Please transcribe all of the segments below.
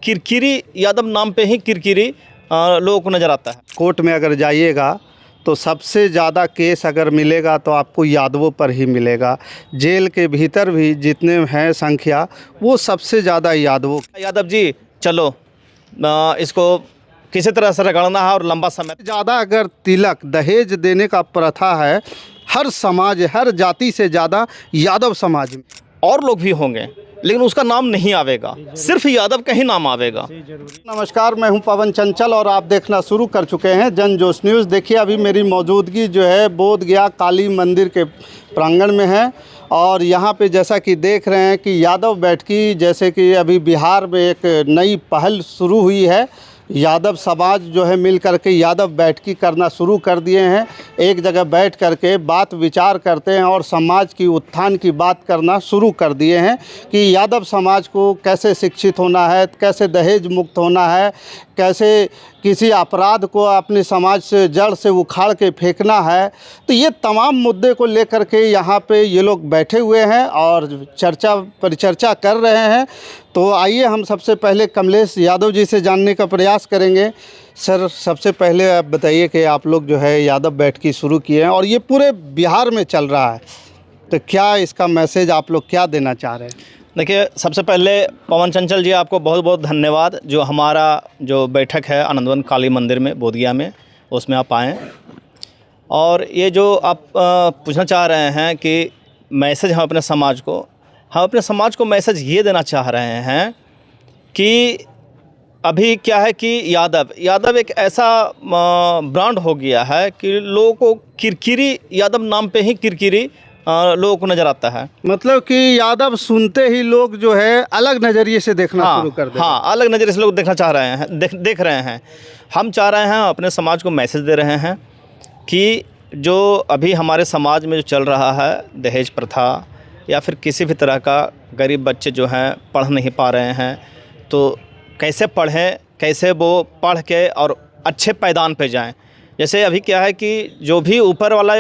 किरकिरी यादव नाम पे ही किरकिरी लोगों को नज़र आता है। कोर्ट में अगर जाइएगा तो सबसे ज़्यादा केस अगर मिलेगा तो आपको यादवों पर ही मिलेगा। जेल के भीतर भी जितने हैं संख्या वो सबसे ज़्यादा यादवों। यादव जी चलो इसको किसी तरह से रगड़ना है और लंबा समय ज़्यादा अगर तिलक दहेज देने का प्रथा है हर समाज हर जाति से ज़्यादा यादव समाज में। और लोग भी होंगे लेकिन उसका नाम नहीं आवेगा, सिर्फ यादव का ही नाम आवेगा। नमस्कार, मैं हूं पवन चंचल और आप देखना शुरू कर चुके हैं जन जोश न्यूज़। देखिए अभी मेरी मौजूदगी जो है बोध गया काली मंदिर के प्रांगण में है और यहां पे जैसा कि देख रहे हैं कि यादव बैठकी जैसे कि अभी बिहार में एक नई पहल शुरू हुई है। यादव समाज जो है मिल कर के यादव बैठकी करना शुरू कर दिए हैं। एक जगह बैठ कर के बात विचार करते हैं और समाज की उत्थान की बात करना शुरू कर दिए हैं कि यादव समाज को कैसे शिक्षित होना है, कैसे दहेज मुक्त होना है, कैसे किसी अपराध को अपने समाज से जड़ से उखाड़ के फेंकना है। तो ये तमाम मुद्दे को लेकर के यहाँ पे ये लोग बैठे हुए हैं और परिचर्चा कर रहे हैं। तो आइए हम सबसे पहले कमलेश यादव जी से जानने का प्रयास करेंगे। सर, सबसे पहले आप बताइए कि आप लोग जो है यादव बैठकी शुरू किए हैं और ये पूरे बिहार में चल रहा है, तो क्या इसका मैसेज आप लोग क्या देना चाह रहे हैं? देखिए, सबसे पहले पवन चंचल जी आपको बहुत बहुत धन्यवाद जो हमारा जो बैठक है आनंदवन काली मंदिर में बोधगया में उसमें आप आएँ। और ये जो आप पूछना चाह रहे हैं कि मैसेज हम अपने समाज को मैसेज ये देना चाह रहे हैं कि अभी क्या है कि यादव एक ऐसा ब्रांड हो गया है कि लोगों को किरकिरी यादव नाम पे ही किरकिरी लोगों को नज़र आता है। मतलब कि यादव सुनते ही लोग जो है अलग नज़रिए से देखना शुरू कर देते हैं। हाँ, अलग नज़रिए से लोग देखना चाह रहे हैं, देख रहे हैं। हम चाह रहे हैं अपने समाज को मैसेज दे रहे हैं कि जो अभी हमारे समाज में जो चल रहा है दहेज प्रथा या फिर किसी भी तरह का गरीब बच्चे जो हैं पढ़ नहीं पा रहे हैं, तो कैसे पढ़ें, कैसे वो पढ़ के और अच्छे पायदान पे जाएं। जैसे अभी क्या है कि जो भी ऊपर वाला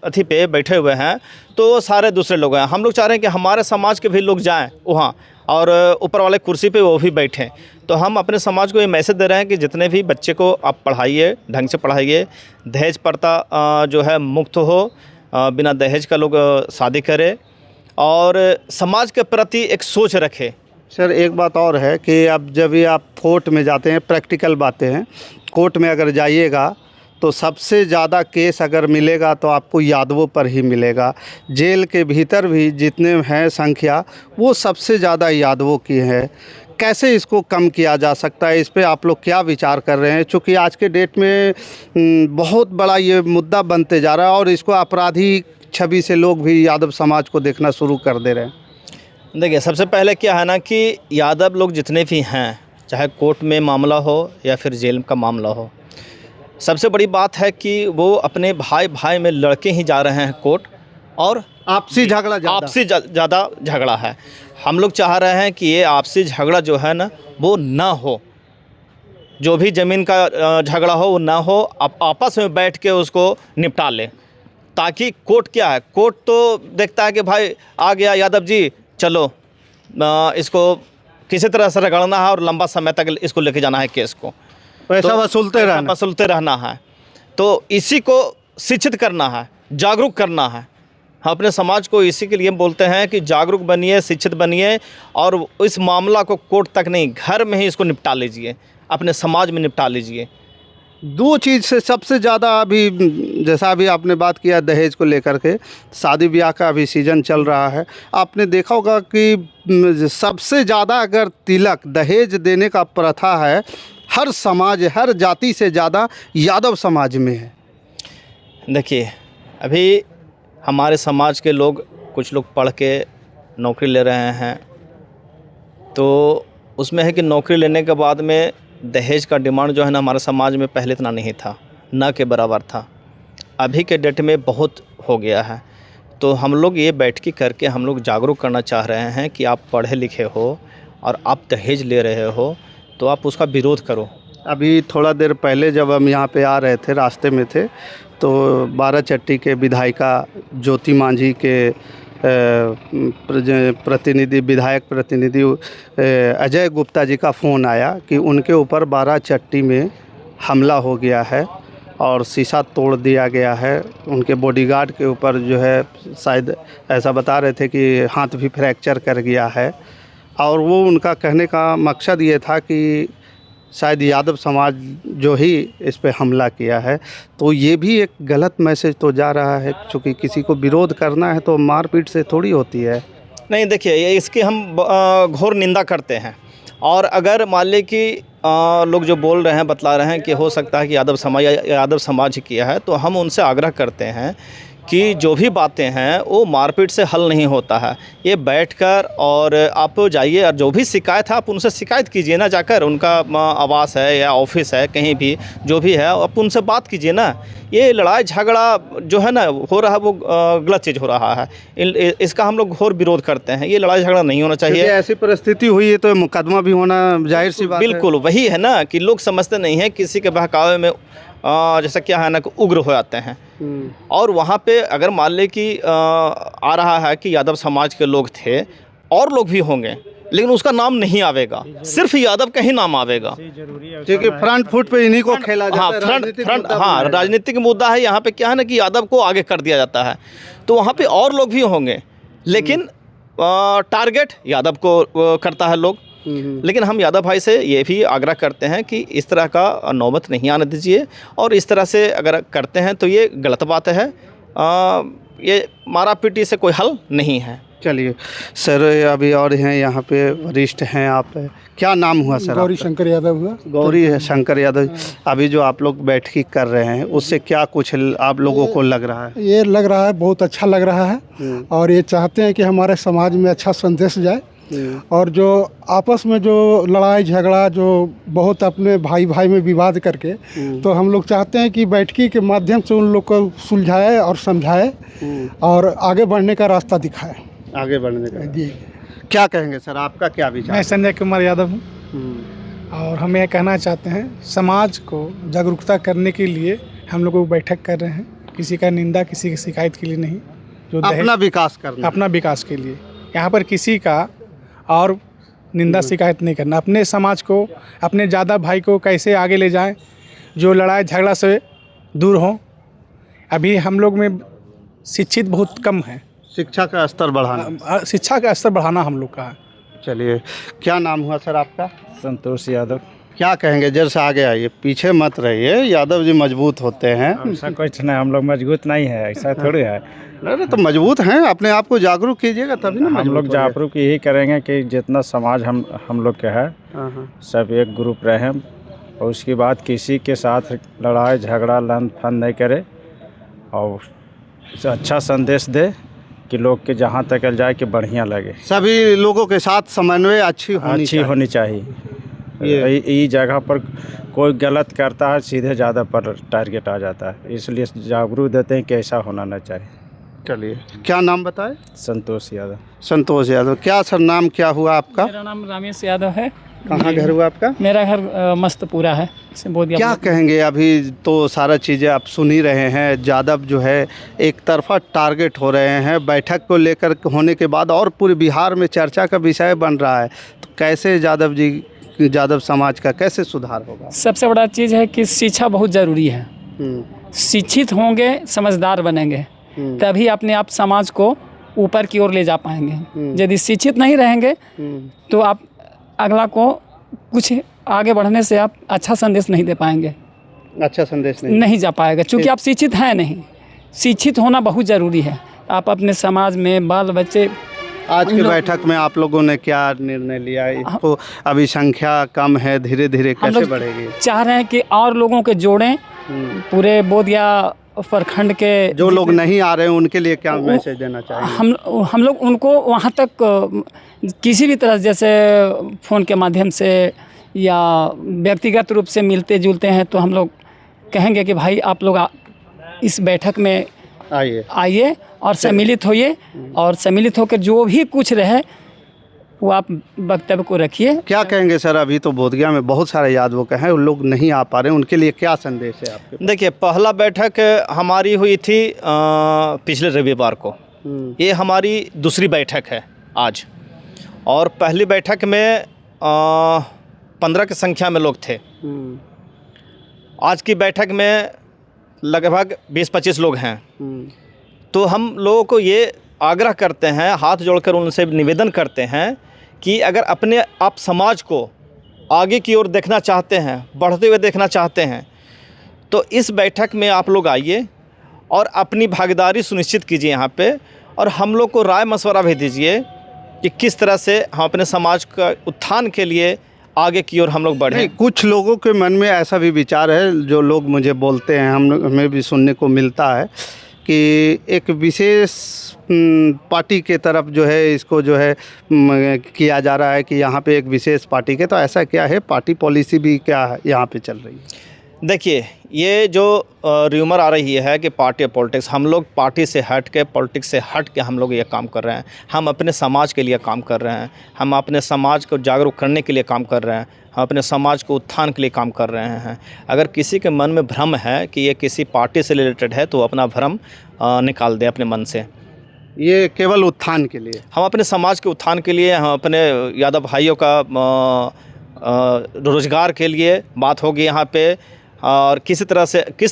अथी पे बैठे हुए हैं तो सारे दूसरे लोग हैं। हम लोग चाह रहे हैं कि हमारे समाज के भी लोग जाएं वहाँ और ऊपर वाले कुर्सी पे वो भी बैठें। तो हम अपने समाज को ये मैसेज दे रहे हैं कि जितने भी बच्चे को आप पढ़ाइए, ढंग से पढ़ाइए, दहेज प्रथा जो है मुक्त हो, बिना दहेज का लोग शादी करें और समाज के प्रति एक सोच रखें। सर, एक बात और है कि अब जब भी आप कोर्ट में जाते हैं, प्रैक्टिकल बातें हैं, कोर्ट में अगर जाइएगा तो सबसे ज़्यादा केस अगर मिलेगा तो आपको यादवों पर ही मिलेगा। जेल के भीतर भी जितने हैं संख्या वो सबसे ज़्यादा यादवों की है। कैसे इसको कम किया जा सकता है, इस पे आप लोग क्या विचार कर रहे हैं? चूँकि आज के डेट में बहुत बड़ा ये मुद्दा बनते जा रहा है और इसको आपराधिक छवि से लोग भी यादव समाज को देखना शुरू कर दे रहे हैं। देखिए, सबसे पहले क्या है ना कि यादव लोग जितने भी हैं, चाहे कोर्ट में मामला हो या फिर जेल का मामला हो, सबसे बड़ी बात है कि वो अपने भाई में लड़के ही जा रहे हैं कोर्ट और आपसी ज़्यादा झगड़ा है। हम लोग चाह रहे हैं कि ये आपसी झगड़ा जो है ना वो ना हो, जो भी ज़मीन का झगड़ा हो वो ना हो, आप आपस में बैठ के उसको निपटा लें। ताकि कोर्ट क्या है, कोर्ट तो देखता है कि भाई आ गया यादव जी चलो इसको किसी तरह से रगड़ना है और लंबा समय तक इसको लेके जाना है केस को, पैसा वसूलते रहना है। तो इसी को शिक्षित करना है, जागरूक करना है। हम अपने समाज को इसी के लिए बोलते हैं कि जागरूक बनिए, शिक्षित बनिए और इस मामला को कोर्ट तक नहीं, घर में ही इसको निपटा लीजिए, अपने समाज में निपटा लीजिए। दो चीज़ से सबसे ज़्यादा अभी जैसा अभी आपने बात किया दहेज को लेकर के, शादी ब्याह का अभी सीज़न चल रहा है, आपने देखा होगा कि सबसे ज़्यादा अगर तिलक दहेज देने का प्रथा है हर समाज हर जाति से ज़्यादा यादव समाज में है। देखिए, अभी हमारे समाज के लोग कुछ लोग पढ़ के नौकरी ले रहे हैं, तो उसमें है कि नौकरी लेने के बाद में दहेज का डिमांड जो है ना हमारे समाज में पहले इतना नहीं था, ना के बराबर था। अभी के डेट में बहुत हो गया है। तो हम लोग ये बैठकी करके हम लोग जागरूक करना चाह रहे हैं कि आप पढ़े लिखे हो और आप दहेज ले रहे हो तो आप उसका विरोध करो। अभी थोड़ा देर पहले जब हम यहाँ पे आ रहे थे, रास्ते में थे, तो बाराचट्टी के विधायिका ज्योति मांझी के प्रतिनिधि विधायक प्रतिनिधि अजय गुप्ता जी का फ़ोन आया कि उनके ऊपर बाराचट्टी में हमला हो गया है और शीशा तोड़ दिया गया है। उनके बॉडीगार्ड के ऊपर जो है शायद ऐसा बता रहे थे कि हाथ भी फ्रैक्चर कर गया है, और वो उनका कहने का मकसद ये था कि शायद यादव समाज जो ही इस पे हमला किया है। तो ये भी एक गलत मैसेज तो जा रहा है, क्योंकि किसी को विरोध करना है तो मारपीट से थोड़ी होती है। नहीं, देखिए, ये इसकी हम घोर निंदा करते हैं। और अगर मान लें कि लोग जो बोल रहे हैं, बतला रहे हैं कि हो सकता है कि यादव समाज ही किया है, तो हम उनसे आग्रह करते हैं कि जो भी बातें हैं वो मारपीट से हल नहीं होता है। ये बैठकर और आप जाइए और जो भी शिकायत है आप उनसे शिकायत कीजिए ना, जाकर उनका आवास है या ऑफिस है, कहीं भी जो भी है आप उनसे बात कीजिए ना। ये लड़ाई झगड़ा जो है ना हो रहा है वो गलत चीज़ हो रहा है। इसका हम लोग घोर विरोध करते हैं। ये लड़ाई झगड़ा नहीं होना चाहिए। ऐसी परिस्थिति हुई है तो मुकदमा भी होना जाहिर सी बात है। बिल्कुल वही है ना कि लोग समझते नहीं हैं, किसी के बहकावे में जैसा क्या है ना कि उग्र हो जाते हैं। और वहाँ पे अगर मान ले कि आ रहा है कि यादव समाज के लोग थे, और लोग भी होंगे, लेकिन उसका नाम नहीं आवेगा, सिर्फ यादव का ही नाम आवेगा, क्योंकि फ्रंट फुट पे इन्हीं को खेला जाता है। राजनीतिक मुद्दा है। यहाँ पे क्या है ना कि यादव को आगे कर दिया जाता है, तो वहाँ पे और लोग भी होंगे, लेकिन टारगेट यादव को करता है लोग। लेकिन हम यादव भाई से ये भी आग्रह करते हैं कि इस तरह का नौबत नहीं आने दीजिए, और इस तरह से अगर करते हैं तो ये गलत बात है। ये मारा पीटी से कोई हल नहीं है। चलिए सर, अभी और हैं यहाँ पे वरिष्ठ हैं। आप क्या नाम हुआ सर? गौरी शंकर यादव हुआ। गौरी शंकर यादव। अभी जो आप लोग बैठकी कर रहे हैं उससे क्या कुछ आप लोगों को लग रहा है? ये लग रहा है बहुत अच्छा लग रहा है, और ये चाहते हैं कि हमारे समाज में अच्छा संदेश जाए, और जो आपस में जो लड़ाई झगड़ा जो बहुत अपने भाई भाई में विवाद करके, तो हम लोग चाहते हैं कि बैठकी के माध्यम से उन लोग को सुलझाए और समझाए और आगे बढ़ने का रास्ता दिखाए। आगे बढ़ने का जी। क्या कहेंगे सर, आपका क्या विचार? मैं संजय कुमार यादव हूँ, और हम ये कहना चाहते हैं समाज को जागरूकता करने के लिए हम लोग बैठक कर रहे हैं। किसी का निंदा, किसी की शिकायत के लिए नहीं, जो अपना विकास करना, अपना विकास के लिए। यहाँ पर किसी का और निंदा शिकायत नहीं करना। अपने समाज को, अपने ज़्यादा भाई को कैसे आगे ले जाएं, जो लड़ाई झगड़ा से दूर हों। अभी हम लोग में शिक्षित बहुत कम है, शिक्षा का स्तर बढ़ाना, शिक्षा का स्तर बढ़ाना हम लोग का है। चलिए, क्या नाम हुआ सर आपका? संतोष यादव। क्या कहेंगे? जर से आगे आइए, पीछे मत रहिए। यादव जी मजबूत होते हैं। ऐसा कुछ नहीं, हम लोग मजबूत नहीं है, ऐसा थोड़ी है। अरे तो मजबूत हैं, अपने आप को जागरूक कीजिएगा तभी ना हम लोग जागरूक यही करेंगे कि जितना समाज हम लोग के है सब एक ग्रुप रहें, और उसके बाद किसी के साथ लड़ाई झगड़ा लन फन नहीं करे, और अच्छा संदेश दे कि लोग के जहाँ तक जाए कि बढ़िया लगे। सभी लोगों के साथ समन्वय अच्छी होनी चाहिए। ये जगह पर कोई गलत करता है सीधे ज़्यादा पर टारगेट आ जाता है, इसलिए जागरूक देते हैं कि ऐसा होना न चाहिए। चलिए, क्या नाम बताए? संतोष यादव। संतोष यादव। क्या सर, नाम क्या हुआ आपका? मेरा नाम रामेश यादव है। कहाँ घर हुआ आपका? मेरा घर मस्तपुरा है। क्या कहेंगे? अभी तो सारा चीज़ें आप सुन ही रहे हैं। यादव जो है एक तरफा टारगेट हो रहे हैं। बैठक को लेकर होने के बाद और पूरे बिहार में चर्चा का विषय बन रहा है, तो कैसे यादव समाज का कैसे सुधार होगा? सबसे बड़ा चीज़ है कि शिक्षा बहुत ज़रूरी है। शिक्षित होंगे, समझदार बनेंगे, तभी अपने आप समाज को ऊपर की ओर ले जा पाएंगे। यदि शिक्षित नहीं रहेंगे तो आप अगला को कुछ आगे बढ़ने से आप अच्छा संदेश नहीं दे पाएंगे। अच्छा संदेश नहीं जा पाएगा, क्योंकि आप शिक्षित हैं नहीं। शिक्षित होना बहुत ज़रूरी है। आप अपने समाज में बाल बच्चे। आज की बैठक में आप लोगों ने क्या निर्णय लिया? इसको अभी संख्या कम है, धीरे धीरे कैसे बढ़ेगी? चाह रहे हैं कि और लोगों के जोड़ें, पूरे बोधिया प्रखंड के जो लोग नहीं आ रहे हैं उनके लिए क्या मैसेज देना चाहिए? हम लोग उनको वहाँ तक किसी भी तरह, जैसे फ़ोन के माध्यम से या व्यक्तिगत रूप से मिलते जुलते हैं, तो हम लोग कहेंगे कि भाई आप लोग इस बैठक में आइए और सम्मिलित होइए, और सम्मिलित होकर जो भी कुछ रहे वो आप वक्तव्य को रखिए। क्या कहेंगे सर? अभी तो बोधगया में बहुत सारे यादवों के हैं, उन लोग नहीं आ पा रहे, उनके लिए क्या संदेश है आपके? देखिए, पहला बैठक हमारी हुई थी पिछले रविवार को, ये हमारी दूसरी बैठक है आज। और पहली बैठक में 15 की संख्या में लोग थे। आज की बैठक में लगभग 20-25 लोग हैं। तो हम लोगों को ये आग्रह करते हैं, हाथ जोड़कर उनसे निवेदन करते हैं कि अगर अपने आप समाज को आगे की ओर देखना चाहते हैं, बढ़ते हुए देखना चाहते हैं, तो इस बैठक में आप लोग आइए और अपनी भागीदारी सुनिश्चित कीजिए यहाँ पे, और हम लोग को राय मशवरा भी दीजिए कि किस तरह से हम अपने समाज का उत्थान के लिए आगे की ओर हम लोग बढ़ें। कुछ लोगों के मन में ऐसा भी विचार है, जो लोग मुझे बोलते हैं, हमें भी सुनने को मिलता है कि एक विशेष पार्टी के तरफ जो है इसको जो है किया जा रहा है कि यहाँ पे एक विशेष पार्टी के, तो ऐसा क्या है, पार्टी पॉलिसी भी क्या है यहाँ पे चल रही है? देखिए, ये जो र्यूमर आ रही है कि पार्टी पॉलिटिक्स, हम लोग पार्टी से हट के, पॉलिटिक्स से हट के हम लोग ये काम कर रहे हैं। हम अपने समाज के लिए काम कर रहे हैं, हम अपने समाज को जागरूक करने के लिए काम कर रहे हैं, हम अपने समाज को उत्थान के लिए काम कर रहे हैं। अगर किसी के मन में भ्रम है कि ये किसी पार्टी से रिलेटेड है, तो अपना भ्रम निकाल दें अपने मन से। ये केवल उत्थान के लिए, हम अपने समाज के उत्थान के लिए, हम अपने यादव भाइयों का रोज़गार के लिए बात होगी यहाँ पे, और किस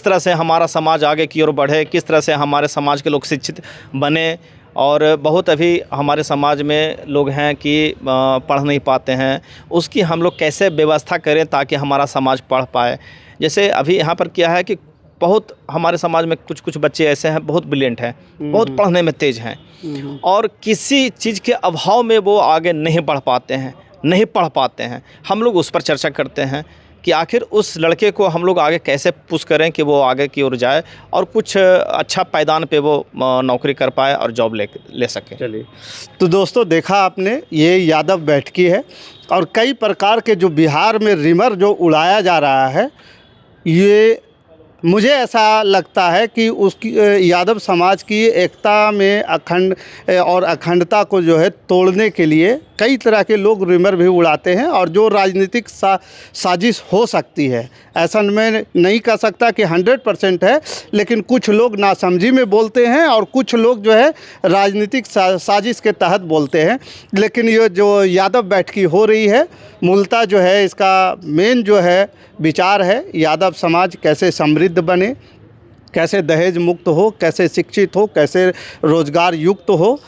तरह से हमारा समाज आगे की ओर बढ़े, किस तरह से हमारे समाज के लोग शिक्षित बने। और बहुत अभी हमारे समाज में लोग हैं कि पढ़ नहीं पाते हैं, उसकी हम लोग कैसे व्यवस्था करें ताकि हमारा समाज पढ़ पाए। जैसे अभी यहाँ पर क्या है कि बहुत हमारे समाज में कुछ बच्चे ऐसे हैं, बहुत ब्रिलियंट हैं, बहुत पढ़ने में तेज़ हैं, और किसी चीज़ के अभाव में वो आगे नहीं बढ़ पाते हैं, नहीं पढ़ पाते हैं। हम लोग उस पर चर्चा करते हैं कि आखिर उस लड़के को हम लोग आगे कैसे पुश करें कि वो आगे की ओर जाए और कुछ अच्छा पायदान पे वो नौकरी कर पाए और जॉब ले सके। चलिए, तो दोस्तों देखा आपने, ये यादव बैठकी है, और कई प्रकार के जो बिहार में रिमर जो उड़ाया जा रहा है, ये मुझे ऐसा लगता है कि उसकी यादव समाज की एकता में अखंडता को जो है तोड़ने के लिए कई तरह के लोग रिमर भी उड़ाते हैं, और जो राजनीतिक साजिश हो सकती है, ऐसा मैं नहीं कह सकता कि 100% है, लेकिन कुछ लोग नासमझी में बोलते हैं और कुछ लोग जो है राजनीतिक साजिश के तहत बोलते हैं। लेकिन ये जो यादव बैठकी हो रही है, मूलतः जो है इसका मेन जो है विचार है, यादव समाज कैसे समृद्ध बने, कैसे दहेज मुक्त हो, कैसे शिक्षित हो, कैसे रोज़गार युक्त हो,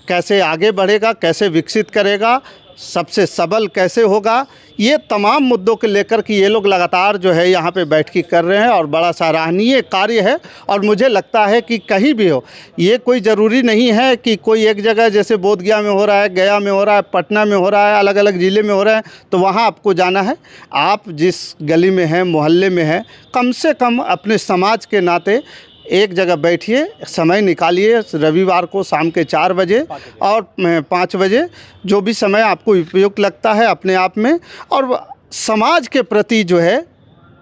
कैसे आगे बढ़ेगा, कैसे विकसित करेगा, सबसे सबल कैसे होगा, ये तमाम मुद्दों को लेकर कि ये लोग लगातार जो है यहाँ पे बैठकी कर रहे हैं, और बड़ा सराहनीय कार्य है। और मुझे लगता है कि कहीं भी हो, ये कोई ज़रूरी नहीं है कि कोई एक जगह, जैसे बोधगया में हो रहा है, गया में हो रहा है, पटना में हो रहा है, अलग अलग ज़िले में हो रहा है, तो वहाँ आपको जाना है। आप जिस गली में हैं, मोहल्ले में हैं, कम से कम अपने समाज के नाते एक जगह बैठिए, समय निकालिए, रविवार को शाम के 4 बजे और 5 बजे, जो भी समय आपको उपयुक्त लगता है अपने आप में, और समाज के प्रति जो है,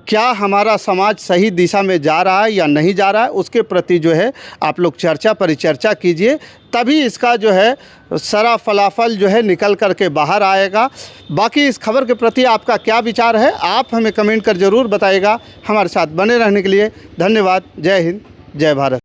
क्या हमारा समाज सही दिशा में जा रहा है या नहीं जा रहा है, उसके प्रति जो है आप लोग परिचर्चा कीजिए, तभी इसका जो है सारा फलाफल जो है निकल कर के बाहर आएगा। बाकी इस खबर के प्रति आपका क्या विचार है, आप हमें कमेंट कर ज़रूर बताइएगा। हमारे साथ बने रहने के लिए धन्यवाद। जय हिंद, जय भारत।